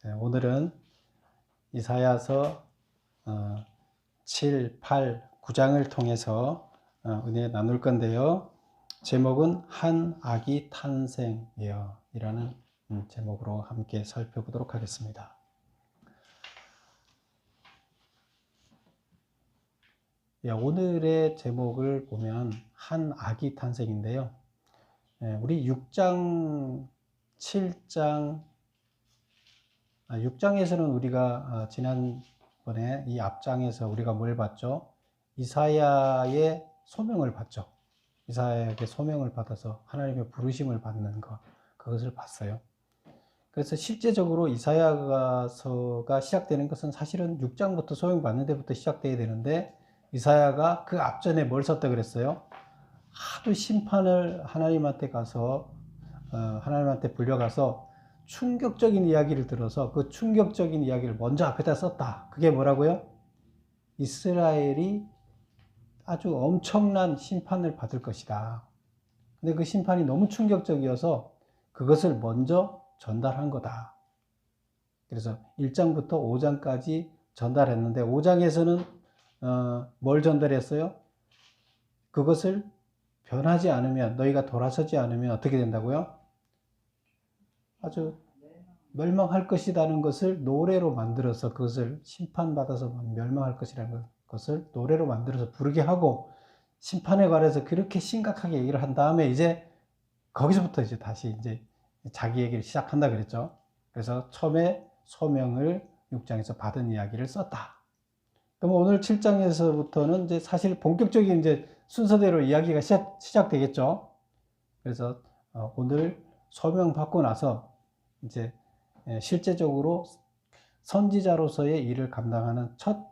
오늘은 이사야서 7, 8, 9장을 통해서 은혜 나눌 건데요. 제목은 한 아기 탄생이요 이라는 제목으로 함께 살펴보도록 하겠습니다. 오늘의 제목을 보면 한 아기 탄생인데요. 우리 6장, 7장, 6장에서는 우리가 지난번에 이 앞장에서 우리가 뭘 봤죠? 이사야의 소명을 봤죠. 이사야에게 소명을 받아서 하나님의 부르심을 받는 것, 그것을 봤어요. 그래서 실제적으로 이사야서가 시작되는 것은 사실은 6장부터 소명 받는 데부터 시작돼야 되는데, 이사야가 그 앞전에 뭘 썼다 그랬어요? 하도 심판을 하나님한테 가서 하나님한테 불려가서 충격적인 이야기를 들어서 그 충격적인 이야기를 먼저 앞에다 썼다. 그게 뭐라고요? 이스라엘이 아주 엄청난 심판을 받을 것이다. 근데 그 심판이 너무 충격적이어서 그것을 먼저 전달한 거다. 그래서 1장부터 5장까지 전달했는데 5장에서는 뭘 전달했어요? 그것을 변하지 않으면, 너희가 돌아서지 않으면 어떻게 된다고요? 아주 멸망할 것이라는 것을 노래로 만들어서, 그것을 심판받아서 멸망할 것이라는 것을 노래로 만들어서 부르게 하고, 심판에 관해서 그렇게 심각하게 얘기를 한 다음에 이제 거기서부터 이제 다시 이제 자기 얘기를 시작한다 그랬죠. 그래서 처음에 소명을 6장에서 받은 이야기를 썼다. 그럼 오늘 7장에서부터는 이제 사실 본격적인 이제 순서대로 이야기가 시작되겠죠. 그래서 오늘 소명 받고 나서 이제 실제적으로 선지자로서의 일을 감당하는 첫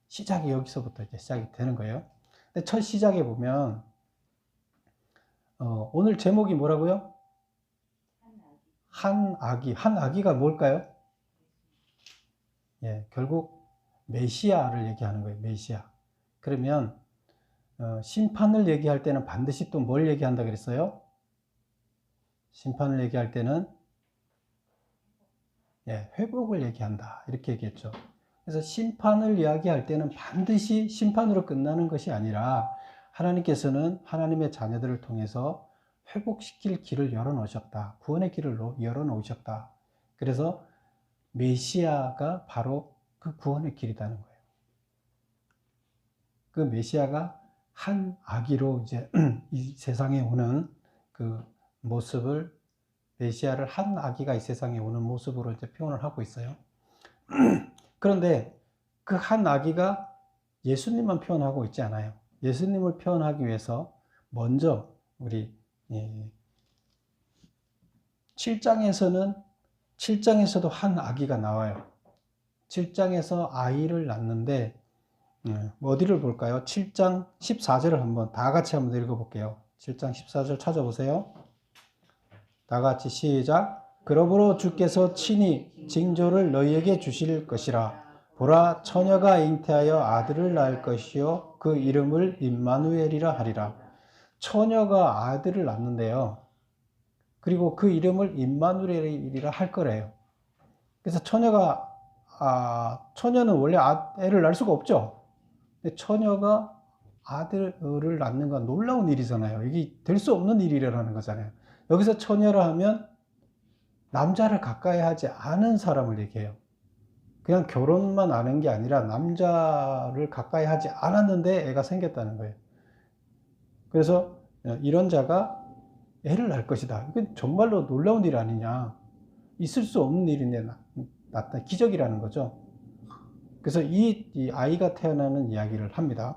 시작이 여기서부터 이제 시작이 되는 거예요. 근데 첫 시작에 보면 오늘 제목이 뭐라고요? 한 아기. 한 아기가 뭘까요? 결국 메시아를 얘기하는 거예요. 메시아. 그러면 심판을 얘기할 때는 반드시 또 뭘 얘기한다 그랬어요? 심판을 얘기할 때는 회복을 얘기한다. 이렇게 얘기했죠. 그래서 심판을 이야기할 때는 반드시 심판으로 끝나는 것이 아니라 하나님께서는 하나님의 자녀들을 통해서 회복시킬 길을 열어놓으셨다. 구원의 길을 열어놓으셨다. 그래서 메시아가 바로 그 구원의 길이라는 거예요. 그 메시아가 한 아기로 이제 이 세상에 오는 그 모습을, 메시아를 한 아기가 이 세상에 오는 모습으로 이제 표현을 하고 있어요. 그런데 그 한 아기가 예수님만 표현하고 있지 않아요. 예수님을 표현하기 위해서 먼저 우리 7장에서도 한 아기가 나와요. 7장에서 아이를 낳는데 어디를 볼까요? 7장 14절을 한번 다 같이 한번 읽어볼게요. 7장 14절 찾아보세요. 다 같이 시작. 그러므로 주께서 친히 징조를 너희에게 주실 것이라. 보라, 처녀가 잉태하여 아들을 낳을 것이요 그 이름을 임마누엘이라 하리라. 처녀가 아들을 낳는데요. 그리고 그 이름을 임마누엘이라 할 거래요. 그래서 처녀는 원래 애를 낳을 수가 없죠. 근데 처녀가 아들을 낳는 건 놀라운 일이잖아요. 이게 될 수 없는 일이라는 거잖아요. 여기서 처녀라 하면 남자를 가까이 하지 않은 사람을 얘기해요. 그냥 결혼만 아는 게 아니라 남자를 가까이 하지 않았는데 애가 생겼다는 거예요. 그래서 이런 자가 애를 낳을 것이다. 이건 정말로 놀라운 일 아니냐. 있을 수 없는 일인데 나타난 기적이라는 거죠. 그래서 이 아이가 태어나는 이야기를 합니다.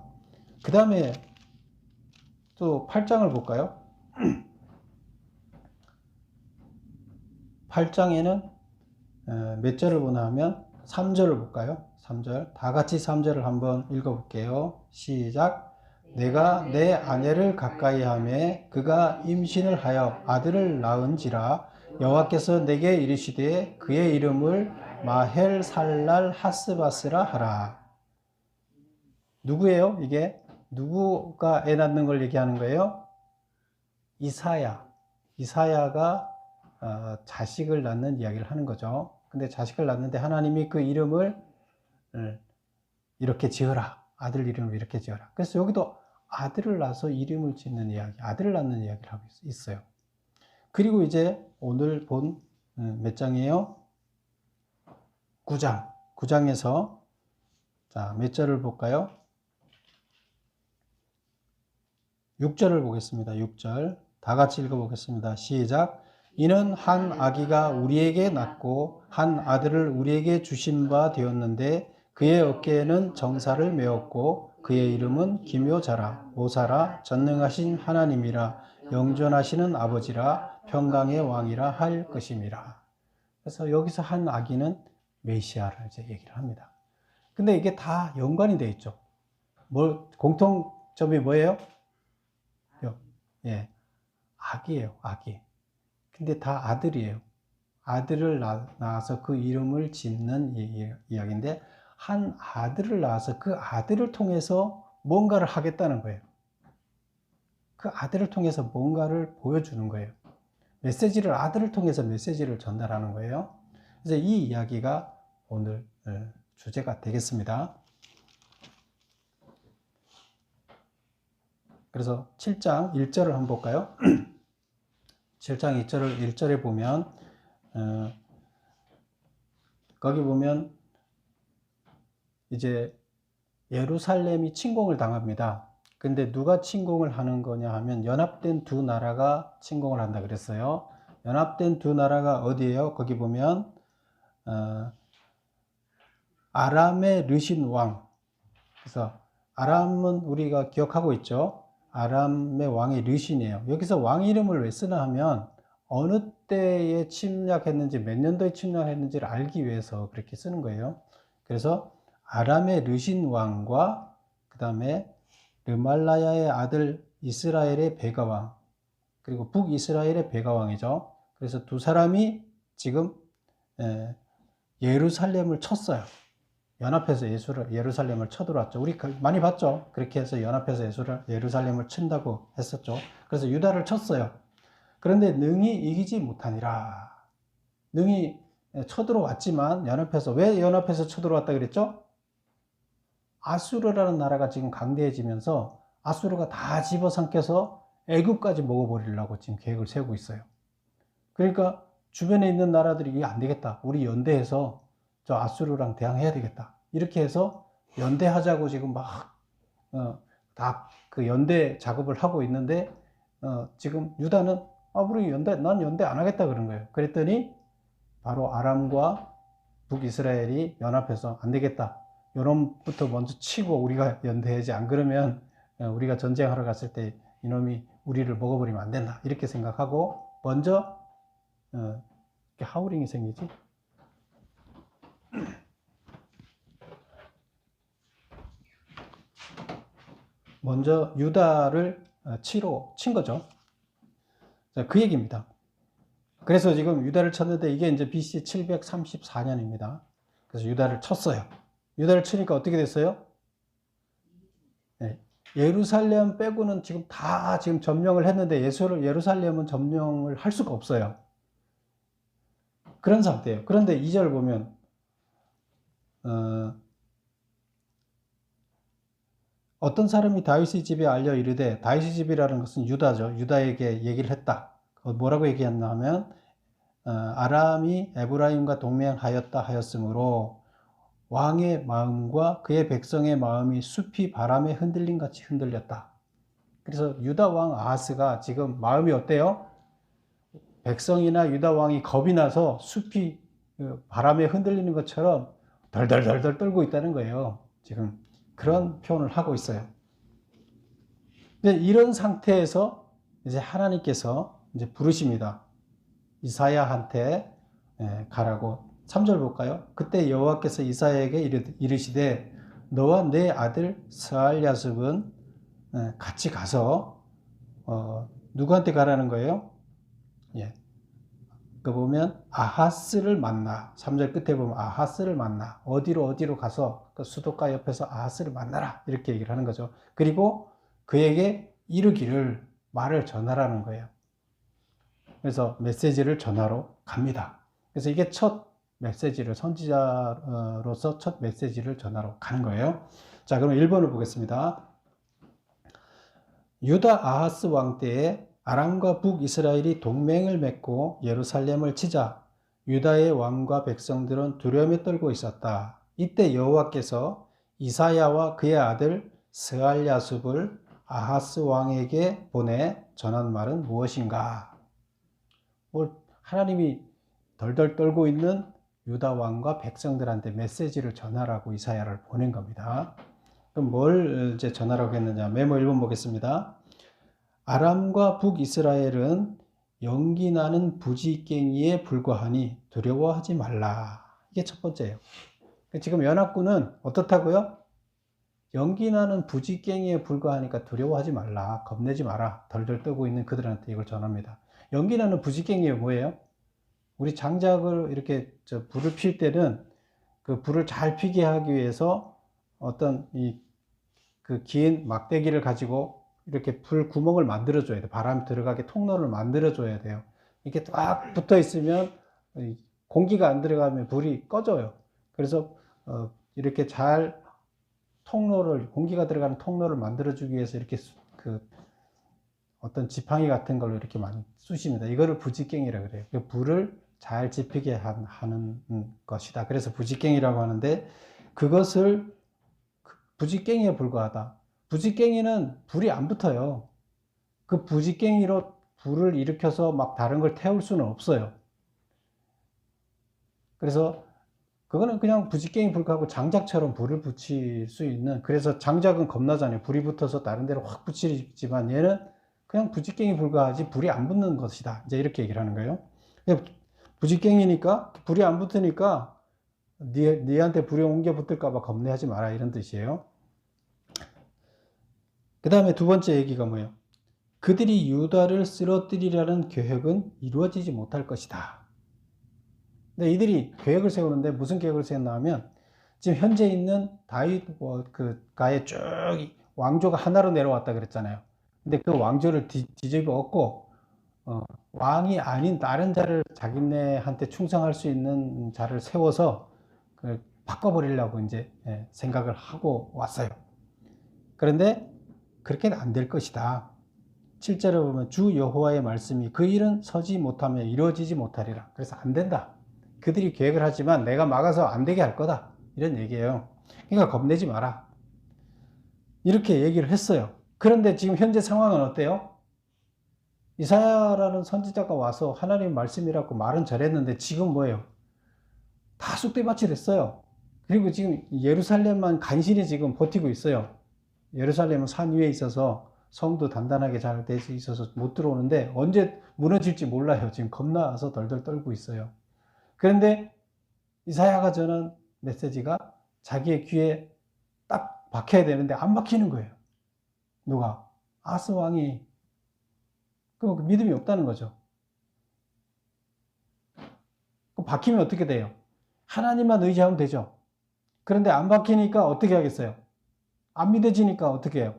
그 다음에 또 8장을 볼까요? 8장에는 몇 절을 보나 하면 3절을 볼까요? 3절. 다 같이 3절을 한번 읽어볼게요. 시작. 내가 내 아내를 가까이 하매 그가 임신을 하여 아들을 낳은지라. 여호와께서 내게 이르시되 그의 이름을 마헬살랄 하스바스라 하라. 누구예요? 이게 누구가 애 낳는 걸 얘기하는 거예요? 이사야가 자식을 낳는 이야기를 하는 거죠. 근데 자식을 낳는데 하나님이 그 이름을 이렇게 지어라. 아들 이름을 이렇게 지어라. 그래서 여기도 아들을 낳아서 이름을 짓는 이야기, 아들을 낳는 이야기를 하고 있어요. 그리고 이제 오늘 본 몇 장이에요? 9장. 9장에서 자, 몇 절을 볼까요? 6절을 보겠습니다. 6절. 다 같이 읽어보겠습니다. 시작. 이는 한 아기가 우리에게 낳고 한 아들을 우리에게 주신 바 되었는데 그의 어깨에는 정사를 메었고 그의 이름은 기묘자라 모사라 전능하신 하나님이라 영존하시는 아버지라 평강의 왕이라 할 것임이라. 그래서 여기서 한 아기는 메시아를 이제 얘기를 합니다. 근데 이게 다 연관이 되어 있죠. 공통점이 뭐예요? 예, 아기예요, 아기. 근데 다 아들이에요. 아들을 낳아서 그 이름을 짓는 이야기인데, 한 아들을 낳아서 그 아들을 통해서 뭔가를 하겠다는 거예요. 그 아들을 통해서 뭔가를 보여주는 거예요. 메시지를, 아들을 통해서 메시지를 전달하는 거예요. 그래서 이 이야기가 오늘 주제가 되겠습니다. 그래서 7장 1절을 한번 볼까요? 7장 1절에 보면 거기 보면 이제 예루살렘이 침공을 당합니다. 근데 누가 침공을 하는 거냐 하면 연합된 두 나라가 침공을 한다 그랬어요. 연합된 두 나라가 어디예요? 거기 보면 아람의 르신 왕. 그래서 아람은 우리가 기억하고 있죠. 아람의 왕이 르신이에요. 여기서 왕 이름을 왜 쓰나 하면 어느 때에 침략했는지 몇 년도에 침략했는지를 알기 위해서 그렇게 쓰는 거예요. 그래서 아람의 르신 왕과 그 다음에 르말라야의 아들 이스라엘의 베가 왕, 그리고 북이스라엘의 베가 왕이죠. 그래서 두 사람이 지금 예루살렘을 쳤어요. 연합해서 예루살렘을 쳐들어왔죠. 우리 많이 봤죠. 그렇게 해서 연합해서 예루살렘을 친다고 했었죠. 그래서 유다를 쳤어요. 그런데 능히 이기지 못하니라. 능히 쳐들어왔지만 연합해서, 왜 연합해서 쳐들어왔다 그랬죠? 아수르라는 나라가 지금 강대해지면서 아수르가 다 집어삼켜서 애굽까지 먹어버리려고 지금 계획을 세우고 있어요. 그러니까 주변에 있는 나라들이 이게 안 되겠다. 우리 연대해서 저 아수르랑 대항해야 되겠다. 이렇게 해서 연대하자고 지금 막 다 그 연대 작업을 하고 있는데 지금 유다는 난 연대 안 하겠다 그런 거예요. 그랬더니 바로 아람과 북이스라엘이 연합해서 안 되겠다. 요놈부터 먼저 치고 우리가 연대하지, 안 그러면 우리가 전쟁하러 갔을 때 이놈이 우리를 먹어버리면 안 된다. 이렇게 생각하고 먼저 이렇게 하우링이 생기지. 먼저 유다를 친 거죠. 그 얘기입니다. 그래서 지금 유다를 쳤는데 이게 이제 BC 734년입니다. 그래서 유다를 쳤어요. 유다를 치니까 어떻게 됐어요? 네. 예루살렘 빼고는 지금 다 지금 점령을 했는데 예루살렘은 점령을 할 수가 없어요. 그런 상태예요. 그런데 2절 보면 어떤 사람이 다윗의 집에 알려 이르되, 다윗의 집이라는 것은 유다죠. 유다에게 얘기를 했다. 뭐라고 얘기했나 하면 아람이 에브라임과 동맹하였다 하였으므로 왕의 마음과 그의 백성의 마음이 숲이 바람에 흔들림 같이 흔들렸다. 그래서 유다 왕 아하스가 지금 마음이 어때요? 백성이나 유다 왕이 겁이 나서 숲이 바람에 흔들리는 것처럼 덜덜덜덜 떨고 있다는 거예요. 지금 그런 표현을 하고 있어요. 이런 상태에서 이제 하나님께서 이제 부르십니다. 이사야한테 가라고. 3절 볼까요? 그때 여호와께서 이사야에게 이르시되 너와 내 아들 스알야습은 같이 가서 누구한테 가라는 거예요? 그 보면 아하스를 만나. 3절 끝에 보면 아하스를 만나. 어디로 가서 그 수도가 옆에서 아하스를 만나라. 이렇게 얘기를 하는 거죠. 그리고 그에게 이르기를, 말을 전하라는 거예요. 그래서 메시지를 전하러 갑니다. 그래서 이게 첫 메시지를 선지자로서 첫 메시지를 전하러 가는 거예요. 자, 그럼 1번을 보겠습니다. 유다 아하스 왕 때에 아람과 북이스라엘이 동맹을 맺고 예루살렘을 치자 유다의 왕과 백성들은 두려움에 떨고 있었다. 이때 여호와께서 이사야와 그의 아들 스알야숲을 아하스 왕에게 보내 전한 말은 무엇인가? 하나님이 덜덜 떨고 있는 유다 왕과 백성들한테 메시지를 전하라고 이사야를 보낸 겁니다. 그럼 뭘 이제 전하라고 했느냐? 메모 1번 보겠습니다. 아람과 북이스라엘은 연기 나는 부지깽이에 불과하니 두려워하지 말라. 이게 첫 번째예요. 지금 연합군은 어떻다고요? 연기 나는 부지깽이에 불과하니까 두려워하지 말라. 겁내지 마라. 덜덜 떨고 있는 그들한테 이걸 전합니다. 연기 나는 부지깽이가 뭐예요? 우리 장작을 이렇게 불을 필 때는 그 불을 잘 피게 하기 위해서 어떤 그 긴 막대기를 가지고 이렇게 불 구멍을 만들어 줘야 돼요. 바람 들어가게 통로를 만들어 줘야 돼요. 이렇게 딱 붙어 있으면 공기가 안 들어가면 불이 꺼져요. 그래서 이렇게 잘 공기가 들어가는 통로를 만들어 주기 위해서 이렇게 그 어떤 지팡이 같은 걸로 이렇게 많이 쑤십니다. 이거를 부지깽이라고 그래요. 그 불을 잘 지피게 하는 것이다. 그래서 부지깽이라고 하는데, 그것을 부지깽이에 불과하다. 부지깽이는 불이 안 붙어요. 그 부지깽이로 불을 일으켜서 막 다른 걸 태울 수는 없어요. 그래서 그거는 그냥 부지깽이 불하고 장작처럼 불을 붙일 수 있는, 그래서 장작은 겁나잖아요. 불이 붙어서 다른 데로 확 붙이지만 얘는 그냥 부지깽이 불과하지 불이 안 붙는 것이다. 이제 이렇게 얘기를 하는 거예요. 부지깽이니까 불이 안 붙으니까 니한테 불이 옮겨 붙을까봐 겁내하지 마라, 이런 뜻이에요. 그 다음에 두 번째 얘기가 뭐예요? 그들이 유다를 쓰러뜨리려는 계획은 이루어지지 못할 것이다. 근데 이들이 계획을 세우는데 무슨 계획을 세웠나 하면, 지금 현재 있는 다윗 가에 쭉 왕조가 하나로 내려왔다 그랬잖아요. 근데 그 왕조를 뒤집어 엎고 왕이 아닌 다른 자를 자기네한테 충성할 수 있는 자를 세워서 바꿔버리려고 이제 생각을 하고 왔어요. 그런데 그렇게는 안 될 것이다. 7절에 보면 주 여호와의 말씀이 그 일은 서지 못하며 이루어지지 못하리라. 그래서 안 된다. 그들이 계획을 하지만 내가 막아서 안 되게 할 거다. 이런 얘기예요. 그러니까 겁내지 마라. 이렇게 얘기를 했어요. 그런데 지금 현재 상황은 어때요? 이사야라는 선지자가 와서 하나님 말씀이라고 말은 잘했는데 지금 뭐예요? 다 쑥대밭이 됐어요. 그리고 지금 예루살렘만 간신히 지금 버티고 있어요. 예루살렘은 산 위에 있어서 성도 단단하게 잘 돼 있어서 못 들어오는데 언제 무너질지 몰라요. 지금 겁나서 덜덜 떨고 있어요. 그런데 이사야가 전한 메시지가 자기의 귀에 딱 박혀야 되는데 안 박히는 거예요. 누가? 아스 왕이. 그 믿음이 없다는 거죠. 박히면 어떻게 돼요? 하나님만 의지하면 되죠. 그런데 안 박히니까 어떻게 하겠어요? 안 믿어지니까 어떻게 해요?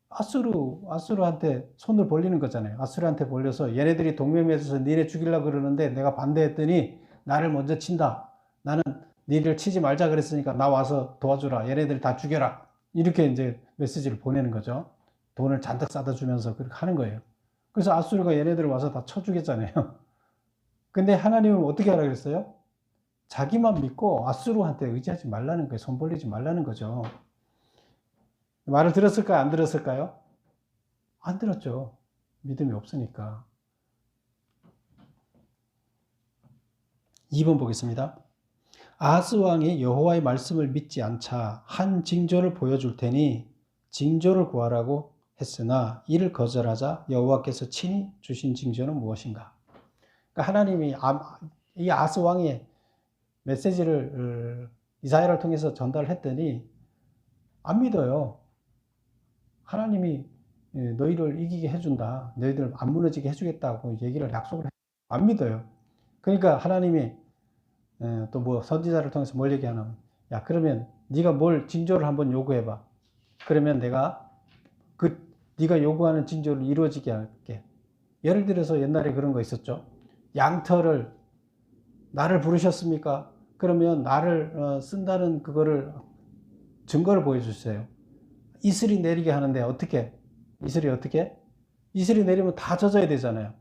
아수르한테 손을 벌리는 거잖아요. 아수르한테 벌려서 얘네들이 동맹 맺어서 니네 죽이려고 그러는데 내가 반대했더니 나를 먼저 친다. 나는 니를 치지 말자 그랬으니까 나 와서 도와주라. 얘네들 다 죽여라. 이렇게 이제 메시지를 보내는 거죠. 돈을 잔뜩 싸다 주면서 그렇게 하는 거예요. 그래서 아수르가 얘네들을 와서 다 쳐 죽였잖아요. 근데 하나님은 어떻게 하라 그랬어요? 자기만 믿고 아수르한테 의지하지 말라는 거예요. 손 벌리지 말라는 거죠. 말을 들었을까요? 안 들었을까요? 안 들었죠. 믿음이 없으니까. 2번 보겠습니다. 아하스 왕이 여호와의 말씀을 믿지 않자 한 징조를 보여줄 테니 징조를 구하라고 했으나 이를 거절하자 여호와께서 친히 주신 징조는 무엇인가? 그러니까 하나님이 이 아하스 왕의 메시지를 이사야를 통해서 전달했더니 안 믿어요. 하나님이 너희를 이기게 해준다. 너희들 안 무너지게 해주겠다고 얘기를 약속을 안 믿어요. 그러니까 하나님이 또 뭐 선지자를 통해서 뭘 얘기하냐면, 야 그러면 네가 뭘 징조를 한번 요구해봐. 그러면 내가 네가 요구하는 징조를 이루어지게 할게. 예를 들어서 옛날에 그런 거 있었죠. 양털을 나를 부르셨습니까? 그러면 나를 쓴다는 그거를 증거를 보여주세요. 이슬이 내리게 하는데 어떻게? 이슬이 어떻게? 이슬이 내리면 다 젖어야 되잖아요.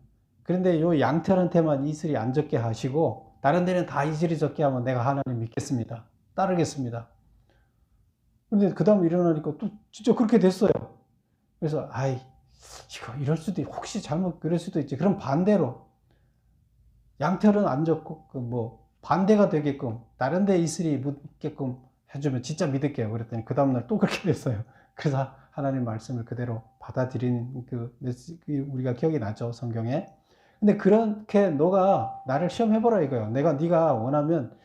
그런데 요 양털한테만 이슬이 안 젖게 하시고 다른 데는 다 이슬이 젖게 하면 내가 하나님 믿겠습니다. 따르겠습니다. 근데 그 다음 일어나니까 또 진짜 그렇게 됐어요. 그래서 아이 이거 이럴 수도 혹시 잘못 그럴 수도 있지. 그럼 반대로 양털은 안 젖고 그 뭐 반대가 되게끔 다른 데 이슬이 묻게끔 해주면 진짜 믿을게요. 그랬더니 그 다음날 또 그렇게 됐어요. 그래서 하나님 말씀을 그대로 받아들이는 그 우리가 기억이 나죠, 성경에. 근데 그렇게 너가 나를 시험해보라 이거예요. 네가 원하면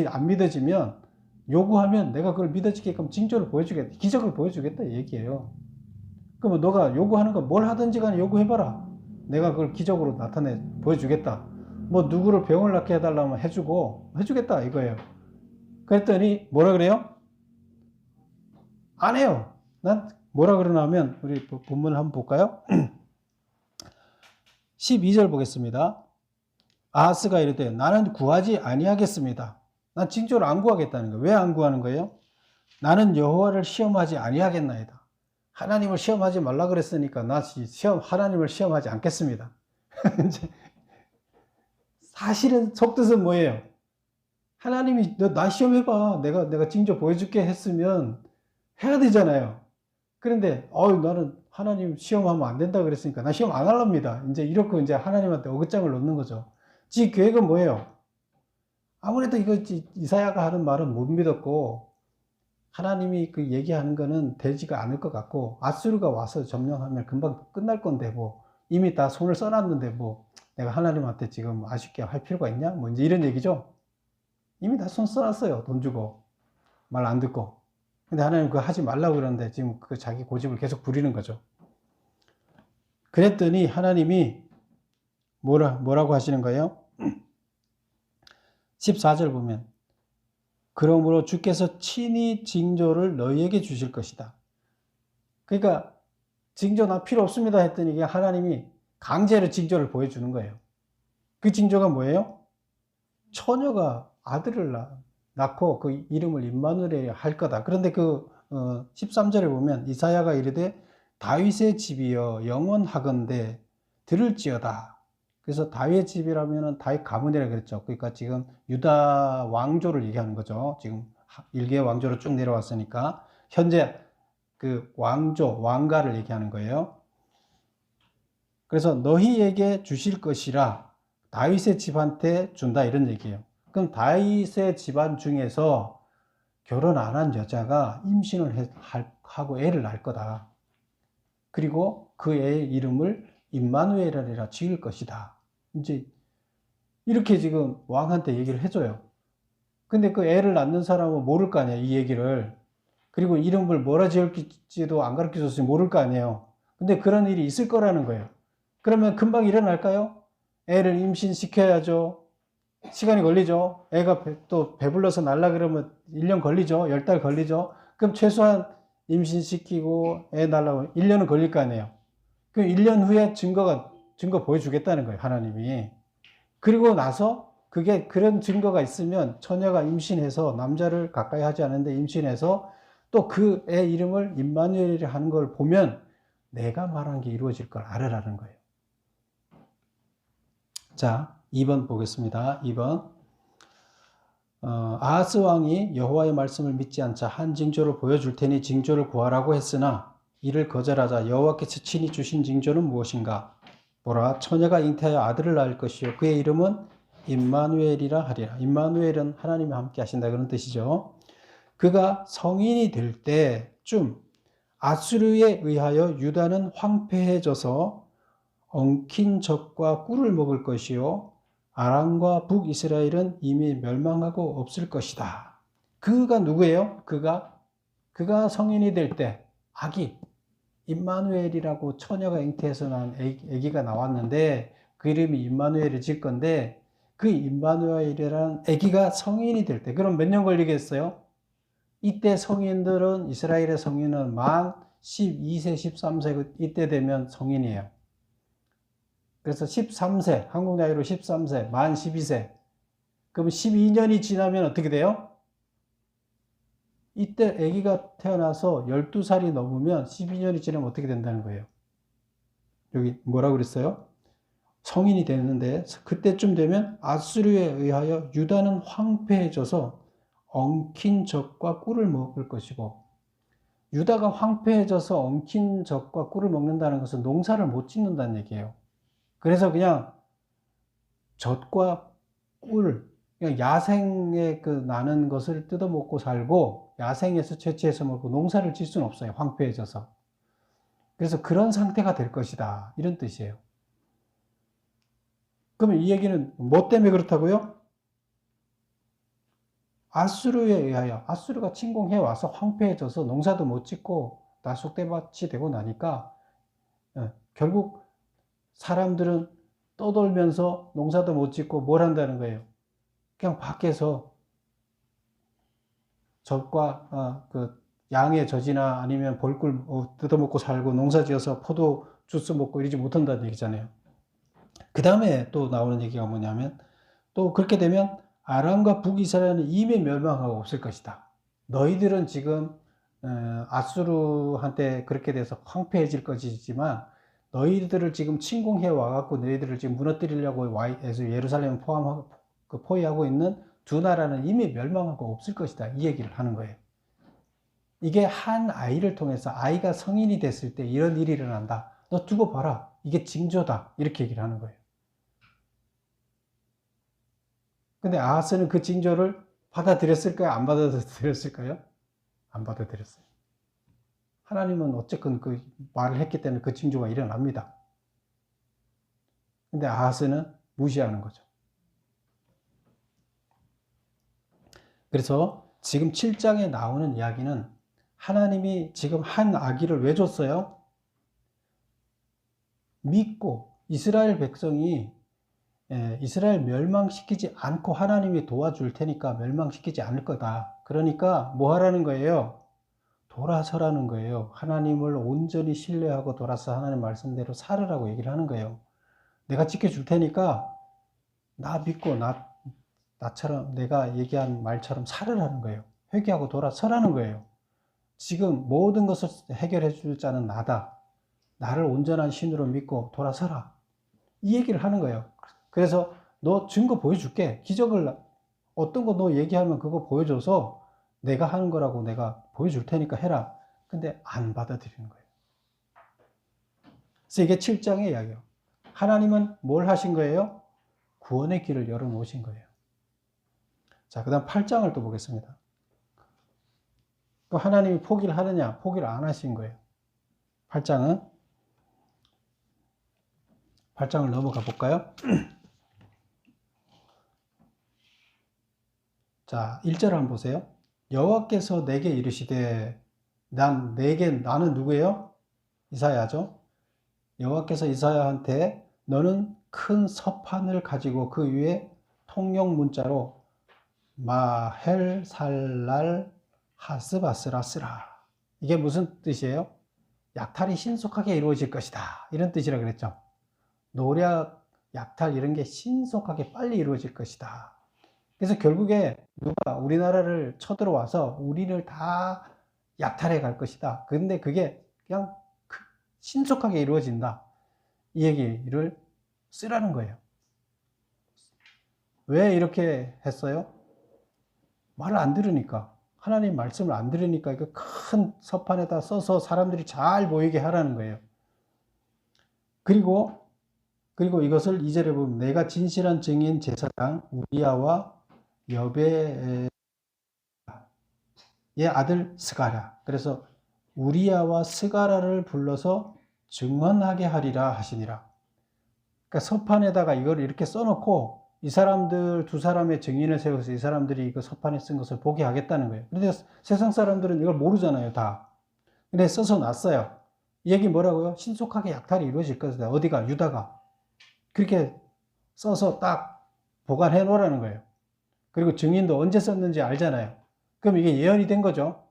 안 믿어지면 요구하면 내가 그걸 믿어지게끔 징조를 보여주겠다, 기적을 보여주겠다 이 얘기예요. 그러면 너가 요구하는 거 뭘 하든지 간에 요구해봐라. 내가 그걸 기적으로 나타내 보여주겠다. 뭐 누구를 병을 낫게 해달라면 해주겠다 이거예요. 그랬더니 뭐라 그래요? 안 해요. 난 뭐라 그러냐면 우리 본문을 한번 볼까요? 12절 보겠습니다. 아하스가 이르되 나는 구하지 아니하겠습니다. 난 징조를 안 구하겠다는 거예요. 왜 안 구하는 거예요? 나는 여호와를 시험하지 아니하겠나이다. 하나님을 시험하지 말라 그랬으니까 나 하나님을 시험하지 않겠습니다. 사실은 속뜻은 뭐예요? 하나님이 나 시험해봐. 내가 징조 보여줄게 했으면 해야 되잖아요. 그런데 나는 하나님 시험하면 안 된다 그랬으니까 나 시험 안 할랍니다. 이렇게 하나님한테 어긋장을 놓는 거죠. 지 계획은 뭐예요? 아무래도 이사야가 하는 말은 못 믿었고 하나님이 그 얘기하는 거는 되지가 않을 것 같고 아수르가 와서 점령하면 금방 끝날 건데 뭐 이미 다 손을 써놨는데 뭐 내가 하나님한테 지금 아쉽게 할 필요가 있냐? 뭐 이런 얘기죠. 이미 다 손 써놨어요. 돈 주고 말 안 듣고. 근데 하나님 그거 하지 말라고 그러는데 지금 그 자기 고집을 계속 부리는 거죠. 그랬더니 하나님이 뭐라고 하시는 거예요? 14절 보면 그러므로 주께서 친히 징조를 너희에게 주실 것이다. 그러니까 징조 나 필요 없습니다 했더니 하나님이 강제로 징조를 보여주는 거예요. 그 징조가 뭐예요? 처녀가 아들을 낳고 그 이름을 임마누엘이라 할 거다. 그런데 13절에 보면 이사야가 이르되 다윗의 집이여 영원하건대 들을지어다. 그래서 다윗의 집이라면 다윗 가문이라 그랬죠. 그러니까 지금 유다 왕조를 얘기하는 거죠. 지금 1개 왕조로 쭉 내려왔으니까 현재 그 왕가를 얘기하는 거예요. 그래서 너희에게 주실 것이라 다윗의 집한테 준다 이런 얘기예요. 그럼 다윗의 집안 중에서 결혼 안 한 여자가 임신을 하고 애를 낳을 거다. 그리고 그 애의 이름을 임마누엘이라 지을 것이다. 이렇게 지금 왕한테 얘기를 해줘요. 근데 그 애를 낳는 사람은 모를 거 아니에요, 이 얘기를. 그리고 이름을 뭐라 지을지도 안 가르쳐 줬으니 모를 거 아니에요. 근데 그런 일이 있을 거라는 거예요. 그러면 금방 일어날까요? 애를 임신시켜야죠. 시간이 걸리죠. 애가 또 배불러서 날라 그러면 1년 걸리죠. 10달 걸리죠. 그럼 최소한 임신시키고 애 낳으려고 1년은 걸릴 거 아니에요. 그럼 1년 후에 증거 보여주겠다는 거예요, 하나님이. 그리고 나서 그런 증거가 있으면 처녀가 임신해서 남자를 가까이 하지 않는데 임신해서 또 그 애 이름을 임마누엘이라 하는 걸 보면 내가 말한 게 이루어질 걸 알으라는 거예요. 자, 2번 보겠습니다. 2번. 아하스 왕이 여호와의 말씀을 믿지 않자 한 징조를 보여줄 테니 징조를 구하라고 했으나 이를 거절하자 여호와께서 친히 주신 징조는 무엇인가? 보라, 처녀가 잉태하여 아들을 낳을 것이요 그의 이름은 임마누엘이라 하리라. 임마누엘은 하나님이 함께 하신다 그런 뜻이죠. 그가 성인이 될 때쯤 아수르에 의하여 유다는 황폐해져서 엉킨 젖과 꿀을 먹을 것이요 아람과 북이스라엘은 이미 멸망하고 없을 것이다. 그가 누구예요? 그가 성인이 될 때 아기 임마누엘이라고 처녀가 잉태해서 난 아기가 나왔는데 그 이름이 임마누엘을 질 건데 그 임마누엘이라는 아기가 성인이 될 때 그럼 몇 년 걸리겠어요? 이때 성인들은 이스라엘의 성인은 만 12세, 13세 이때 되면 성인이에요. 그래서 13세, 한국 나이로 13세, 만 12세. 그럼 12년이 지나면 어떻게 돼요? 이때 아기가 태어나서 12살이 넘으면 12년이 지나면 어떻게 된다는 거예요? 여기 뭐라고 그랬어요? 성인이 됐는데 그때쯤 되면 아수르에 의하여 유다는 황폐해져서 엉킨 젖과 꿀을 먹을 것이고, 유다가 황폐해져서 엉킨 젖과 꿀을 먹는다는 것은 농사를 못 짓는다는 얘기예요. 그래서 그냥 젖과 꿀, 그냥 야생에 그 나는 것을 뜯어먹고 살고 야생에서 채취해서 먹고 농사를 짓 수는 없어요. 황폐해져서. 그래서 그런 상태가 될 것이다. 이런 뜻이에요. 그러면 이 얘기는 뭐 때문에 그렇다고요? 아수르에 의하여, 아수르가 침공해 와서 황폐해져서 농사도 못 짓고 나쑥대밭이 되고 나니까 결국 사람들은 떠돌면서 농사도 못 짓고 뭘 한다는 거예요? 그냥 밖에서 젖과 그 양의 젖이나 아니면 벌꿀 뜯어먹고 살고 농사 지어서 포도 주스 먹고 이러지 못한다는 얘기잖아요. 그 다음에 또 나오는 얘기가 뭐냐면, 또 그렇게 되면 아람과 북이스라엘은 이미 멸망하고 없을 것이다. 너희들은 지금 아수르한테 그렇게 돼서 황폐해질 것이지만 너희들을 지금 침공해 와갖고 너희들을 지금 무너뜨리려고 해서 예루살렘을 포위하고 있는 두 나라는 이미 멸망하고 없을 것이다. 이 얘기를 하는 거예요. 이게 한 아이를 통해서 아이가 성인이 됐을 때 이런 일이 일어난다. 너 두고 봐라. 이게 징조다. 이렇게 얘기를 하는 거예요. 근데 아하스는 그 징조를 받아들였을까요? 안 받아들였을까요? 안 받아들였어요. 하나님은 어쨌건 그 말을 했기 때문에 그 징조가 일어납니다. 근데 아하스는 무시하는 거죠. 그래서 지금 7장에 나오는 이야기는 하나님이 지금 한 아기를 왜 줬어요? 믿고 이스라엘 백성이 이스라엘 멸망시키지 않고 하나님이 도와줄 테니까 멸망시키지 않을 거다. 그러니까 뭐 하라는 거예요? 돌아서라는 거예요. 하나님을 온전히 신뢰하고 돌아서 하나님 말씀대로 살으라고 얘기를 하는 거예요. 내가 지켜줄 테니까 나 믿고 나처럼 내가 얘기한 말처럼 살으라는 거예요. 회개하고 돌아서라는 거예요. 지금 모든 것을 해결해 줄 자는 나다. 나를 온전한 신으로 믿고 돌아서라. 이 얘기를 하는 거예요. 그래서 너 증거 보여줄게. 기적을 어떤 거 너 얘기하면 그거 보여줘서 내가 하는 거라고 내가 보여줄 테니까 해라. 근데 안 받아들이는 거예요. 그래서 이게 7장의 이야기예요. 하나님은 뭘 하신 거예요? 구원의 길을 열어놓으신 거예요. 자, 그 다음 8장을 또 보겠습니다. 또 하나님이 포기를 하느냐? 포기를 안 하신 거예요. 8장을 넘어가 볼까요? 자, 1절 한번 보세요. 여호와께서 내게 이르시되, 나는 누구예요? 이사야죠. 여호와께서 이사야한테 너는 큰 서판을 가지고 그 위에 통용 문자로 마헬살랄 하스바스라 쓰라. 이게 무슨 뜻이에요? 약탈이 신속하게 이루어질 것이다. 이런 뜻이라 그랬죠. 노략, 약탈 이런 게 신속하게 빨리 이루어질 것이다. 그래서 결국에 누가 우리나라를 쳐들어와서 우리를 다 약탈해 갈 것이다. 근데 그게 그냥 신속하게 이루어진다. 이 얘기를 쓰라는 거예요. 왜 이렇게 했어요? 말을 안 들으니까. 하나님 말씀을 안 들으니까 이거 큰 서판에다 써서 사람들이 잘 보이게 하라는 거예요. 그리고 이것을 2절에 보면 내가 진실한 증인 제사장 우리야와 여베의 아들 스가랴. 그래서 우리야와 스가랴를 불러서 증언하게 하리라 하시니라. 그러니까 서판에다가 이걸 이렇게 써놓고 이 사람들 두 사람의 증인을 세워서 이 사람들이 그 서판에 쓴 것을 보게 하겠다는 거예요. 그런데 세상 사람들은 이걸 모르잖아요, 다. 근데 써서 놨어요. 이 얘기 뭐라고요? 신속하게 약탈이 이루어질 것이다. 어디가? 유다가. 그렇게 써서 딱 보관해 놓으라는 거예요. 그리고 증인도 언제 썼는지 알잖아요. 그럼 이게 예언이 된 거죠.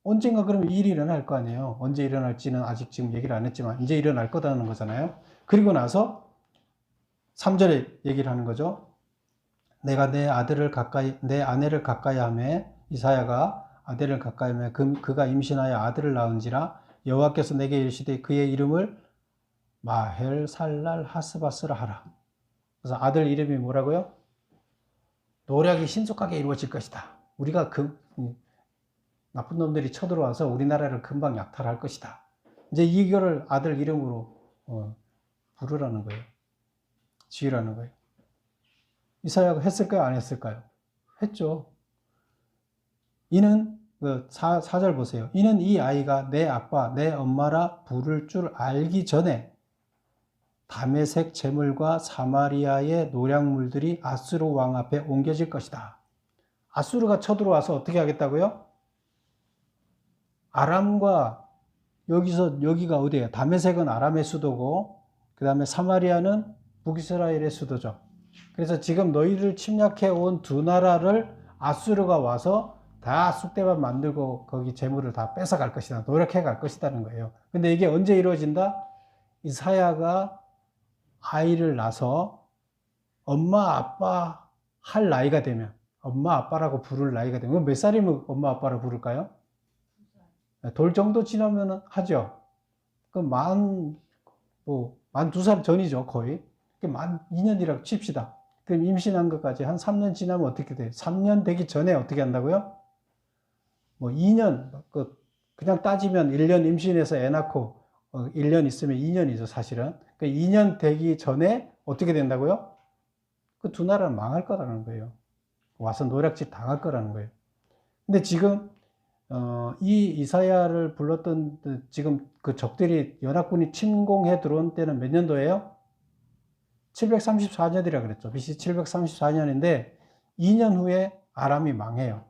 언젠가 그러면 이 일이 일어날 거 아니에요. 언제 일어날지는 아직 지금 얘기를 안 했지만 이제 일어날 거다는 거잖아요. 그리고 나서 3절에 얘기를 하는 거죠. 내가 내 아내를 가까이 하매, 이사야가 아내를 가까이 하매 그가 임신하여 아들을 낳은지라. 여호와께서 내게 이르시되 그의 이름을 마헬살랄 하스바스라 하라. 그래서 아들 이름이 뭐라고요? 노략이 신속하게 이루어질 것이다. 우리가 나쁜 놈들이 쳐들어와서 우리나라를 금방 약탈할 것이다. 이제 이거를 아들 이름으로 부르라는 거예요. 지으라는 거예요. 이사야가 했을까요? 안 했을까요? 했죠. 이는 4절 보세요. 이는 이 아이가 내 아빠 내 엄마라 부를 줄 알기 전에 다메섹 재물과 사마리아의 노략물들이 아수르 왕 앞에 옮겨질 것이다. 아수르가 쳐들어와서 어떻게 하겠다고요? 아람과 여기가 어디예요? 다메섹은 아람의 수도고 그 다음에 사마리아는 북이스라엘의 수도죠. 그래서 지금 너희를 침략해 온 두 나라를 아수르가 와서 다 쑥대밭 만들고 거기 재물을 다 뺏어갈 것이다. 노력해 갈 것이라는 거예요. 근데 이게 언제 이루어진다? 이사야가 아이를 낳아서 엄마 아빠 할 나이가 되면, 엄마 아빠라고 부를 나이가 되면, 몇 살이면 엄마 아빠를 부를까요? 돌 정도 지나면 하죠. 그럼 만 2살 전이죠, 거의. 만 2년이라고 칩시다. 그럼 임신한 것까지 한 3년 지나면 어떻게 돼요? 3년 되기 전에 어떻게 한다고요? 2년, 그냥 따지면 1년 임신해서 애 낳고 1년 있으면 2년이죠, 사실은. 2년 되기 전에 어떻게 된다고요? 그 두 나라는 망할 거라는 거예요. 와서 노략질 당할 거라는 거예요. 근데 지금 이 이사야를 불렀던 지금 그 적들이 연합군이 침공해 들어온 때는 몇 년도예요? 734년이라 그랬죠. BC 734년인데 2년 후에 아람이 망해요.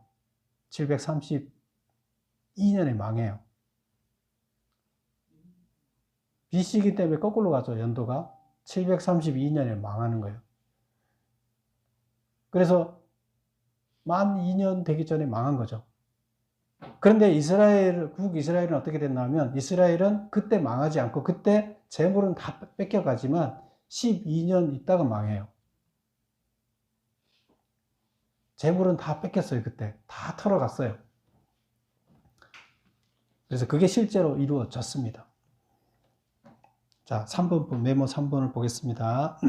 732년에 망해요. BC이기 때문에 거꾸로 가죠. 연도가 732년에 망하는 거예요. 그래서 만 2년 되기 전에 망한 거죠. 그런데 북이스라엘은 어떻게 됐냐면 이스라엘은 그때 망하지 않고 그때 재물은 다 뺏겨가지만 12년 있다가 망해요. 재물은 다 뺏겼어요. 그때 다 털어갔어요. 그래서 그게 실제로 이루어졌습니다. 자, 3번 메모 3번을 보겠습니다.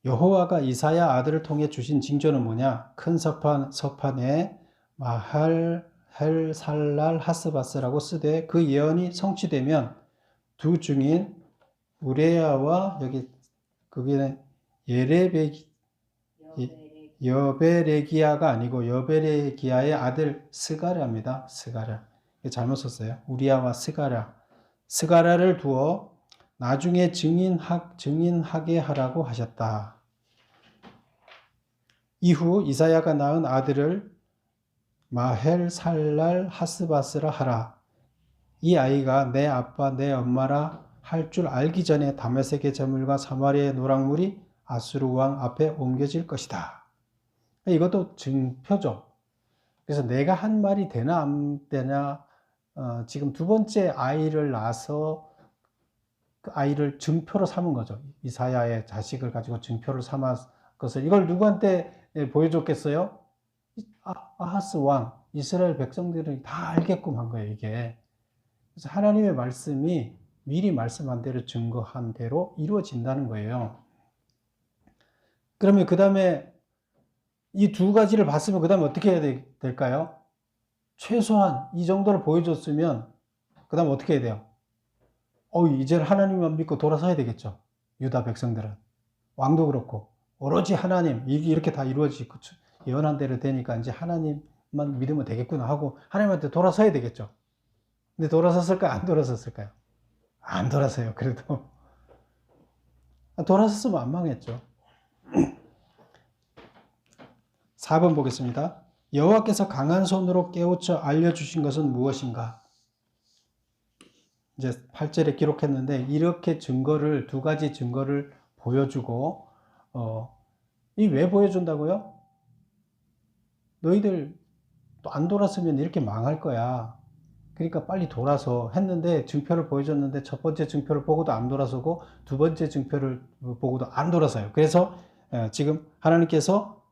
여호와가 이사야 아들을 통해 주신 징조는 뭐냐? 큰 서판에 마할살랄 하스바스라고 쓰되 그 예언이 성취되면 두 중인 우레야와 거기는 여베레기야가 아니고 여베레기야의 아들 스가랴입니다. 스가랴. 잘못 썼어요. 우리야와 스가랴를 두어 나중에 증인하게 하라고 하셨다. 이후 이사야가 낳은 아들을 마헬살랄 하스바스라 하라. 이 아이가 내 아빠 내 엄마라 할 줄 알기 전에 다메섹의 재물과 사마리아의 노략물이 아수르 왕 앞에 옮겨질 것이다. 이것도 증표죠. 그래서 내가 한 말이 되나 안 되나 지금 두 번째 아이를 낳아서 그 아이를 증표로 삼은 거죠. 이사야의 자식을 가지고 증표를 삼았 것을 이걸 누구한테 보여줬겠어요? 아하스 왕, 이스라엘 백성들이 다 알게끔 한 거예요, 이게. 그래서 하나님의 말씀이 미리 말씀한 대로 증거한 대로 이루어진다는 거예요. 그러면 그 다음에 이 두 가지를 봤으면 그 다음에 어떻게 해야 될까요? 최소한 이 정도를 보여줬으면 그 다음에 어떻게 해야 돼요? 이제 하나님만 믿고 돌아서야 되겠죠. 유다 백성들은. 왕도 그렇고 오로지 하나님, 이렇게 다 이루어지고 예언한 대로 되니까 이제 하나님만 믿으면 되겠구나 하고 하나님한테 돌아서야 되겠죠. 근데 돌아섰을까요? 안 돌아섰을까요? 안 돌아서요. 그래도 돌아섰으면 안 망했죠. 4번 보겠습니다. 여호와께서 강한 손으로 깨우쳐 알려주신 것은 무엇인가? 이제 8절에 기록했는데 이렇게 두 가지 증거를 보여주고 이 왜 보여준다고요? 너희들 또 안 돌았으면 이렇게 망할 거야. 그러니까 빨리 돌아서 했는데 증표를 보여줬는데 첫 번째 증표를 보고도 안 돌아서고 두 번째 증표를 보고도 안 돌아서요. 그래서 지금 하나님께서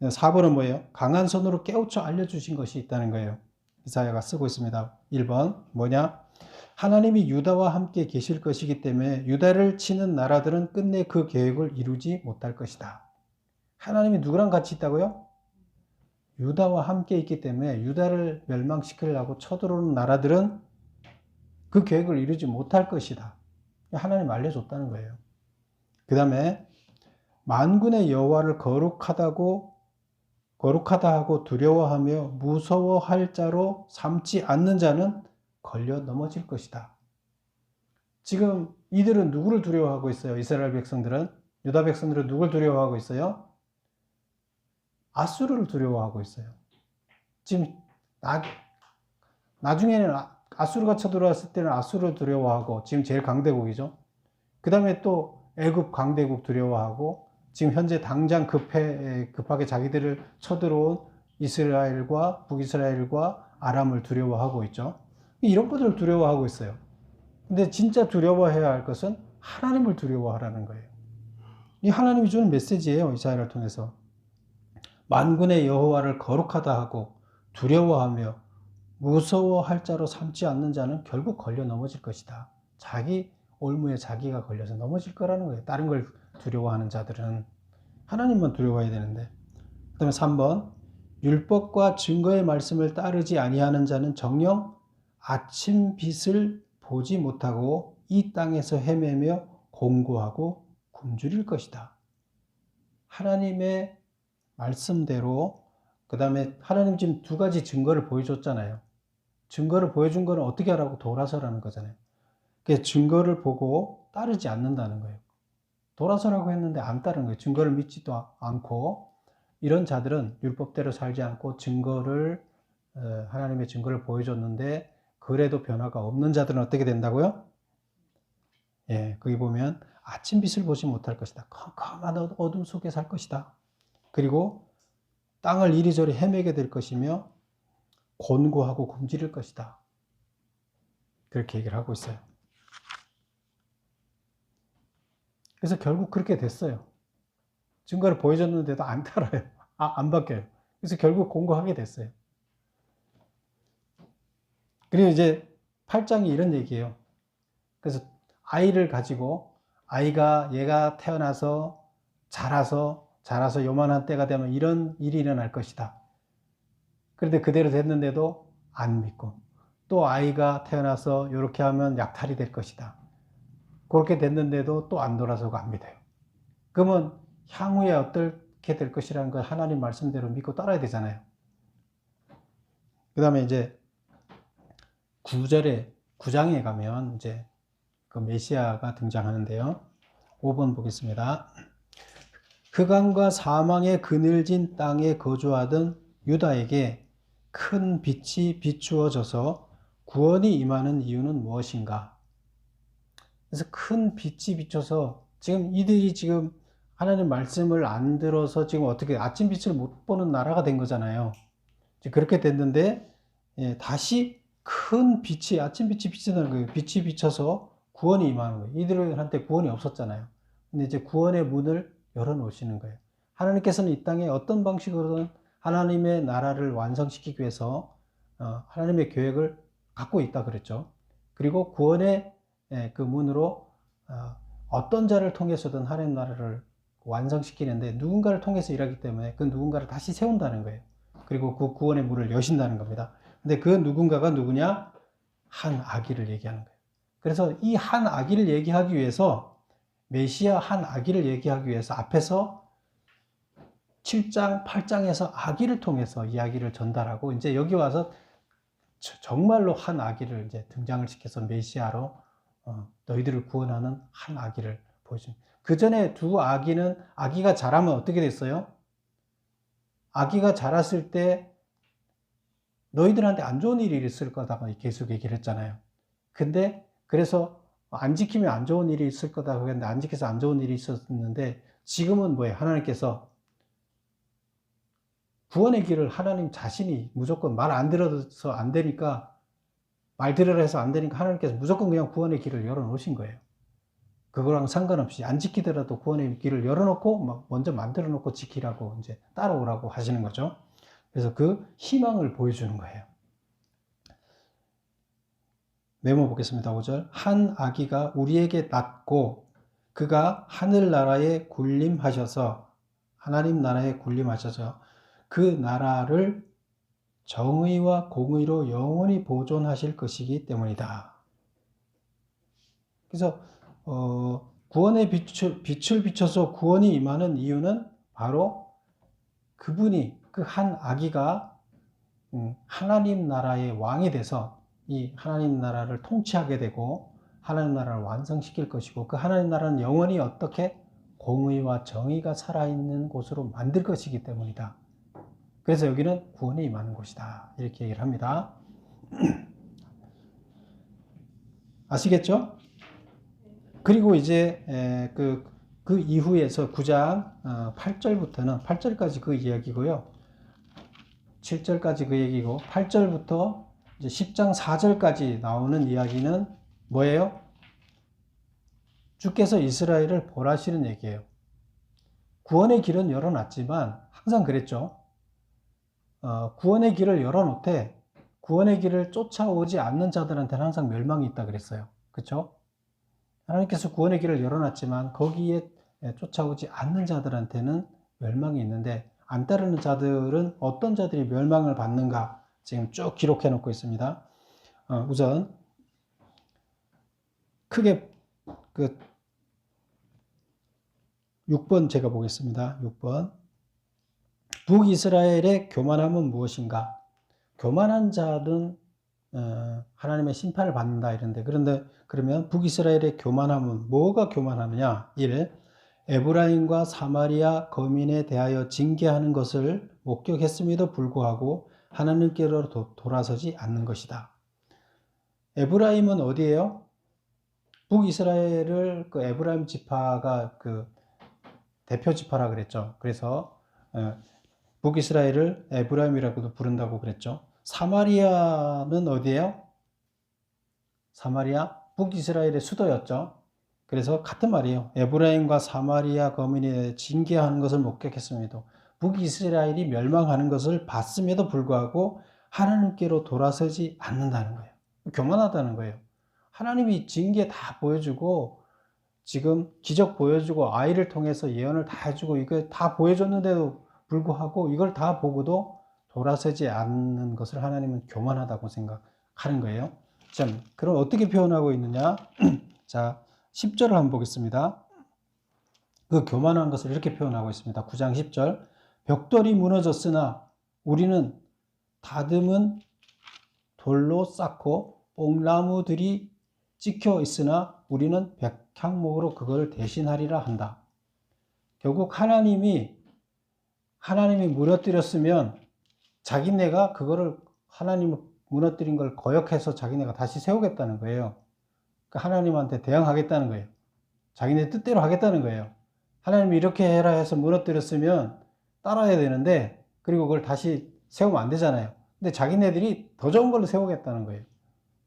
4번은 뭐예요? 강한 손으로 깨우쳐 알려주신 것이 있다는 거예요. 이사야가 쓰고 있습니다. 1번 뭐냐? 하나님이 유다와 함께 계실 것이기 때문에 유다를 치는 나라들은 끝내 그 계획을 이루지 못할 것이다. 하나님이 누구랑 같이 있다고요? 유다와 함께 있기 때문에 유다를 멸망시키려고 쳐들어오는 나라들은 그 계획을 이루지 못할 것이다. 하나님 알려줬다는 거예요. 그 다음에 만군의 여호와를 거룩하다 하고 두려워하며 무서워할 자로 삼지 않는 자는 걸려 넘어질 것이다. 지금 이들은 누구를 두려워하고 있어요? 이스라엘 백성들은, 유다 백성들은 누굴 두려워하고 있어요? 아수르를 두려워하고 있어요. 지금 나중에는 아수르가 쳐들어왔을 때는 아수르를 두려워하고, 지금 제일 강대국이죠. 그 다음에 또 애굽 강대국 두려워하고, 지금 현재 당장 급하게 자기들을 쳐들어온 이스라엘과 북이스라엘과 아람을 두려워하고 있죠. 이런 것들을 두려워하고 있어요. 근데 진짜 두려워해야 할 것은 하나님을 두려워하라는 거예요. 이 하나님이 주는 메시지예요. 이사야를 통해서. 만군의 여호와를 거룩하다 하고 두려워하며 무서워할 자로 삼지 않는 자는 결국 걸려 넘어질 것이다. 자기 올무에 자기가 걸려서 넘어질 거라는 거예요. 다른 걸 두려워하는 자들은. 하나님만 두려워해야 되는데. 그 다음에 3번 율법과 증거의 말씀을 따르지 아니하는 자는 정녕 아침 빛을 보지 못하고 이 땅에서 헤매며 공고하고 굶주릴 것이다. 하나님의 말씀대로, 그 다음에 하나님 지금 두 가지 증거를 보여줬잖아요. 증거를 보여준 거는 어떻게 하라고? 돌아서라는 거잖아요. 그래서 증거를 보고 따르지 않는다는 거예요. 돌아서라고 했는데 안 따르는 거예요. 증거를 믿지도 않고, 이런 자들은 율법대로 살지 않고 하나님의 증거를 보여줬는데 그래도 변화가 없는 자들은 어떻게 된다고요? 예, 거기 보면 아침빛을 보지 못할 것이다. 컴컴한 어둠 속에 살 것이다. 그리고 땅을 이리저리 헤매게 될 것이며 곤고하고 굶주릴 것이다. 그렇게 얘기를 하고 있어요. 그래서 결국 그렇게 됐어요. 증거를 보여줬는데도 안 따라요. 안 바뀌어요. 그래서 결국 공고하게 됐어요. 그리고 이제 8장이 이런 얘기예요. 그래서 아이를 가지고 얘가 태어나서 자라서 요만한 때가 되면 이런 일이 일어날 것이다. 그런데 그대로 됐는데도 안 믿고, 또 아이가 태어나서 이렇게 하면 약탈이 될 것이다. 그렇게 됐는데도 또 안 돌아서고 안 믿어요. 그러면 향후에 어떻게 될 것이라는 걸 하나님 말씀대로 믿고 따라야 되잖아요. 그 다음에 이제 9장에 가면 이제 그 메시아가 등장하는데요. 5번 보겠습니다. 흑암과 사망의 그늘진 땅에 거주하던 유다에게 큰 빛이 비추어져서 구원이 임하는 이유는 무엇인가? 그래서 큰 빛이 비춰서 지금 이들이 지금 하나님 말씀을 안 들어서 지금 어떻게 아침빛을 못 보는 나라가 된 거잖아요. 그렇게 됐는데 다시 큰 빛이, 아침빛이 비친다는 거예요. 빛이 비쳐서 구원이 임하는 거예요. 이들한테 구원이 없었잖아요. 근데 이제 구원의 문을 열어놓으시는 거예요. 하나님께서는 이 땅에 어떤 방식으로든 하나님의 나라를 완성시키기 위해서 하나님의 계획을 갖고 있다 그랬죠. 그리고 구원의 그 문으로 어떤 자를 통해서든 하나님 나라를 완성시키는데 누군가를 통해서 일하기 때문에 그 누군가를 다시 세운다는 거예요. 그리고 그 구원의 문을 여신다는 겁니다. 근데 그 누군가가 누구냐? 한 아기를 얘기하는 거예요. 그래서 이 한 아기를 얘기하기 위해서, 메시아 한 아기를 얘기하기 위해서 앞에서 7장, 8장에서 아기를 통해서 이야기를 전달하고, 이제 여기 와서 정말로 한 아기를 이제 등장을 시켜서 메시아로 너희들을 구원하는 한 아기를 보여줍니다. 그 전에 두 아기가 자라면 어떻게 됐어요? 아기가 자랐을 때 너희들한테 안 좋은 일이 있을 거다 계속 얘기를 했잖아요. 근데 그래서 안 지키면 안 좋은 일이 있을 거다 그랬는데 안 지켜서 안 좋은 일이 있었는데, 지금은 뭐예요? 하나님께서 구원의 길을 하나님 자신이 무조건 말 안 들어서 안 되니까, 말 들으라 해서 안 되니까 하나님께서 무조건 그냥 구원의 길을 열어놓으신 거예요. 그거랑 상관없이 안 지키더라도 구원의 길을 열어놓고 막 먼저 만들어 놓고 지키라고 이제 따라오라고 하시는 거죠. 그래서 그 희망을 보여주는 거예요. 메모 보겠습니다. 5절. 한 아기가 우리에게 낳고 그가 하늘나라에 군림하셔서 하나님 나라에 군림하셔서 그 나라를 정의와 공의로 영원히 보존하실 것이기 때문이다. 그래서 구원의 빛을 비춰서 구원이 임하는 이유는 바로 그분이 그 한 아기가 하나님 나라의 왕이 돼서 이 하나님 나라를 통치하게 되고 하나님 나라를 완성시킬 것이고 그 하나님 나라는 영원히 어떻게 공의와 정의가 살아있는 곳으로 만들 것이기 때문이다. 그래서 여기는 구원이 임하는 곳이다. 이렇게 얘기를 합니다. 아시겠죠? 그리고 이제 그 이후에서 9장 8절부터는 8절까지 그 이야기고요. 7절까지 그 얘기고 8절부터 이제 10장 4절까지 나오는 이야기는 뭐예요? 주께서 이스라엘을 벌하시는 얘기예요. 구원의 길은 열어놨지만 항상 그랬죠. 구원의 길을 열어놓되 구원의 길을 쫓아오지 않는 자들한테는 항상 멸망이 있다 그랬어요. 그렇죠? 하나님께서 구원의 길을 열어놨지만 거기에 쫓아오지 않는 자들한테는 멸망이 있는데 안 따르는 자들은 어떤 자들이 멸망을 받는가 지금 쭉 기록해 놓고 있습니다. 우선 크게 그 6번 제가 보겠습니다. 6번. 북이스라엘의 교만함은 무엇인가? 교만한 자는 하나님의 심판을 받는다 이런데 그런데 그러면 북이스라엘의 교만함은 뭐가 교만하느냐? 1. 에브라임과 사마리아 거민에 대하여 징계하는 것을 목격했음에도 불구하고 하나님께로 돌아서지 않는 것이다. 에브라임은 어디예요? 북이스라엘을 그 에브라임 지파가 그 대표 지파라 그랬죠. 그래서 북이스라엘을 에브라임이라고도 부른다고 그랬죠. 사마리아는 어디예요? 사마리아 북이스라엘의 수도였죠. 그래서 같은 말이에요. 에브라임과 사마리아 거민이 징계하는 것을 목격했음에도 북이스라엘이 멸망하는 것을 봤음에도 불구하고 하나님께로 돌아서지 않는다는 거예요. 교만하다는 거예요. 하나님이 징계 다 보여주고 지금 기적 보여주고 아이를 통해서 예언을 다 해주고 이거 다 보여줬는데도 불구하고 이걸 다 보고도 돌아서지 않는 것을 하나님은 교만하다고 생각하는 거예요. 자, 그럼 어떻게 표현하고 있느냐? 자, 10절을 한번 보겠습니다. 그 교만한 것을 이렇게 표현하고 있습니다. 9장 10절. 벽돌이 무너졌으나 우리는 다듬은 돌로 쌓고 뽕나무들이 찍혀 있으나 우리는 백향목으로 그걸 대신하리라 한다. 결국 하나님이 무너뜨렸으면 자기네가 그거를 하나님 무너뜨린 걸 거역해서 자기네가 다시 세우겠다는 거예요. 그러니까 하나님한테 대항하겠다는 거예요. 자기네 뜻대로 하겠다는 거예요. 하나님이 이렇게 해라 해서 무너뜨렸으면 따라야 되는데 그리고 그걸 다시 세우면 안 되잖아요. 근데 자기네들이 더 좋은 걸로 세우겠다는 거예요.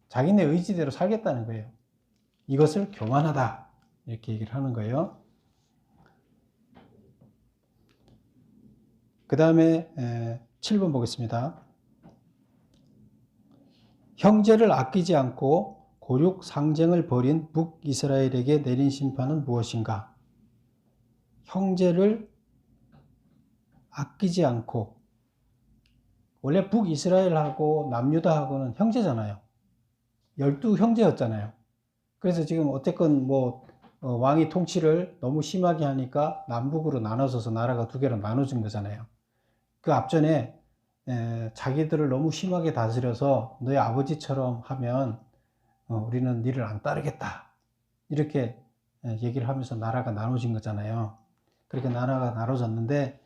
자기네 의지대로 살겠다는 거예요. 이것을 교만하다 이렇게 얘기를 하는 거예요. 그 다음에 7번 보겠습니다. 형제를 아끼지 않고 고륙 상쟁을 벌인 북이스라엘에게 내린 심판은 무엇인가? 형제를 아끼지 않고 원래 북이스라엘하고 남유다하고는 형제잖아요. 12형제였잖아요. 그래서 지금 어쨌건 왕이 통치를 너무 심하게 하니까 남북으로 나눠져서 나라가 두 개로 나눠진 거잖아요. 그 앞전에 자기들을 너무 심하게 다스려서 너희 아버지처럼 하면 우리는 니를 안 따르겠다. 이렇게 얘기를 하면서 나라가 나눠진 거잖아요. 그렇게 나라가 나눠졌는데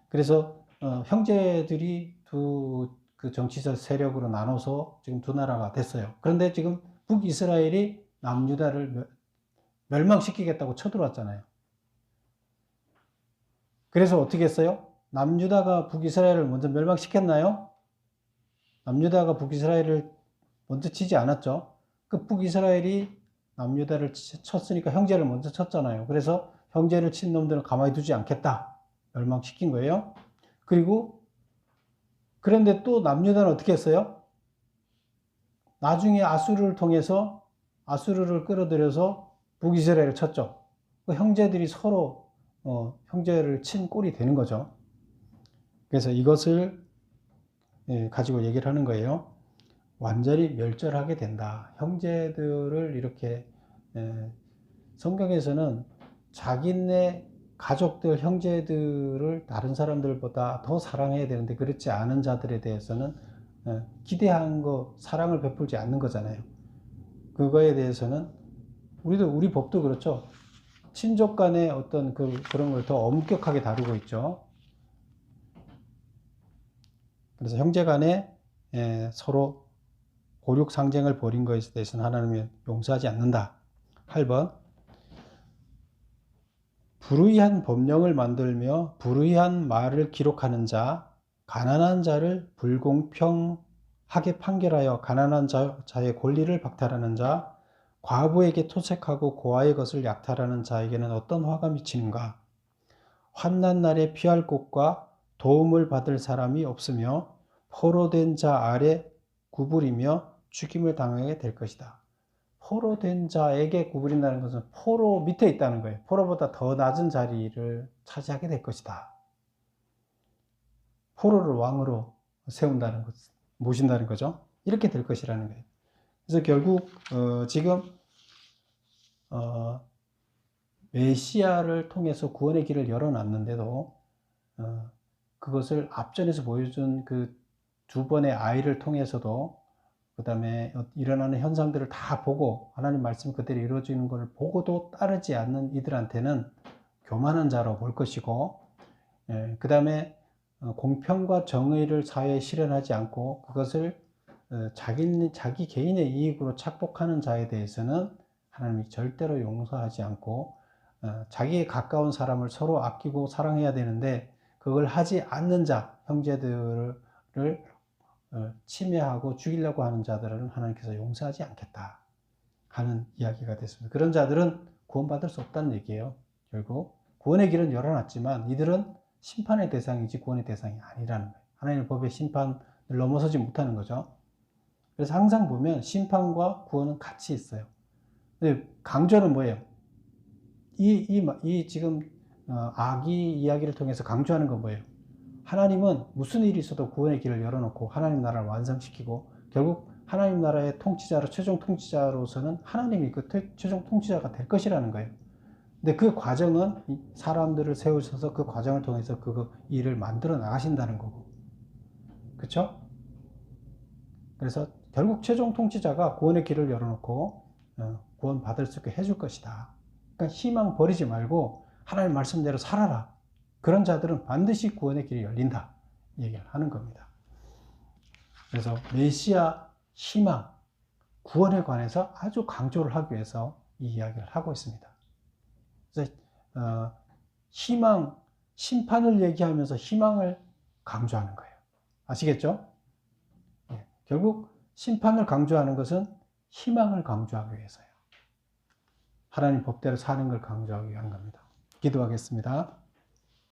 그래서 형제들이 그 정치적 세력으로 나눠서 지금 두 나라가 됐어요. 그런데 지금 북이스라엘이 남유다를 멸망시키겠다고 쳐들어왔잖아요. 그래서 어떻게 했어요? 남유다가 북이스라엘을 먼저 멸망시켰나요? 남유다가 북이스라엘을 먼저 치지 않았죠. 그 북이스라엘이 남유다를 쳤으니까 형제를 먼저 쳤잖아요. 그래서 형제를 친 놈들은 가만히 두지 않겠다. 멸망시킨 거예요. 그리고 그런데 또 남유다는 어떻게 했어요? 나중에 아수르를 통해서 아수르를 끌어들여서 북이스라엘을 쳤죠. 그 형제들이 서로 형제를 친 꼴이 되는 거죠. 그래서 이것을 가지고 얘기를 하는 거예요. 완전히 멸절하게 된다. 형제들을 이렇게 성경에서는 자기네 가족들, 형제들을 다른 사람들보다 더 사랑해야 되는데 그렇지 않은 자들에 대해서는 기대한 거, 사랑을 베풀지 않는 거잖아요. 그거에 대해서는 우리 법도 그렇죠. 친족 간의 어떤 그런 걸 더 엄격하게 다루고 있죠. 그래서 형제 간에 서로 고륙 상쟁을 벌인 것에 대해서는 하나님은 용서하지 않는다. 8번. 불의한 법령을 만들며 불의한 말을 기록하는 자, 가난한 자를 불공평하게 판결하여 가난한 자의 권리를 박탈하는 자, 과부에게 토색하고 고아의 것을 약탈하는 자에게는 어떤 화가 미치는가? 환난 날에 피할 곳과 도움을 받을 사람이 없으며 포로된 자 아래 구부리며 죽임을 당하게 될 것이다. 포로된 자에게 구부린다는 것은 포로 밑에 있다는 거예요. 포로보다 더 낮은 자리를 차지하게 될 것이다. 포로를 왕으로 세운다는 것, 모신다는 거죠. 이렇게 될 것이라는 거예요. 그래서 결국 지금 메시아를 통해서 구원의 길을 열어놨는데도 그것을 앞전에서 보여준 그 두 번의 아이를 통해서도 그 다음에 일어나는 현상들을 다 보고 하나님 말씀 그대로 이루어지는 것을 보고도 따르지 않는 이들한테는 교만한 자로 볼 것이고, 그 다음에 공평과 정의를 사회에 실현하지 않고 그것을 자기 개인의 이익으로 착복하는 자에 대해서는 하나님이 절대로 용서하지 않고 자기에 가까운 사람을 서로 아끼고 사랑해야 되는데 그걸 하지 않는 자, 형제들을 침해하고 죽이려고 하는 자들은 하나님께서 용서하지 않겠다 하는 이야기가 됐습니다. 그런 자들은 구원받을 수 없다는 얘기예요. 결국 구원의 길은 열어놨지만 이들은 심판의 대상이지 구원의 대상이 아니라는 거예요. 하나님의 법의 심판을 넘어서지 못하는 거죠. 그래서 항상 보면 심판과 구원은 같이 있어요. 근데 강조는 뭐예요? 이 지금 아기 이야기를 통해서 강조하는 건 뭐예요? 하나님은 무슨 일이 있어도 구원의 길을 열어놓고 하나님 나라를 완성시키고 결국 하나님 나라의 통치자로 최종 통치자로서는 하나님이 그 최종 통치자가 될 것이라는 거예요. 근데 그 과정은 사람들을 세우셔서 그 과정을 통해서 그 일을 만들어 나가신다는 거고, 그렇죠? 그래서 결국 최종 통치자가 구원의 길을 열어놓고 구원 받을 수 있게 해줄 것이다. 그러니까 희망 버리지 말고 하나님 말씀대로 살아라. 그런 자들은 반드시 구원의 길이 열린다 얘기를 하는 겁니다. 그래서 메시아 희망, 구원에 관해서 아주 강조를 하기 위해서 이 이야기를 하고 있습니다. 그래서 희망, 심판을 얘기하면서 희망을 강조하는 거예요. 아시겠죠? 결국 심판을 강조하는 것은 희망을 강조하기 위해서요. 하나님 법대로 사는 걸 강조하기 위한 겁니다. 기도하겠습니다.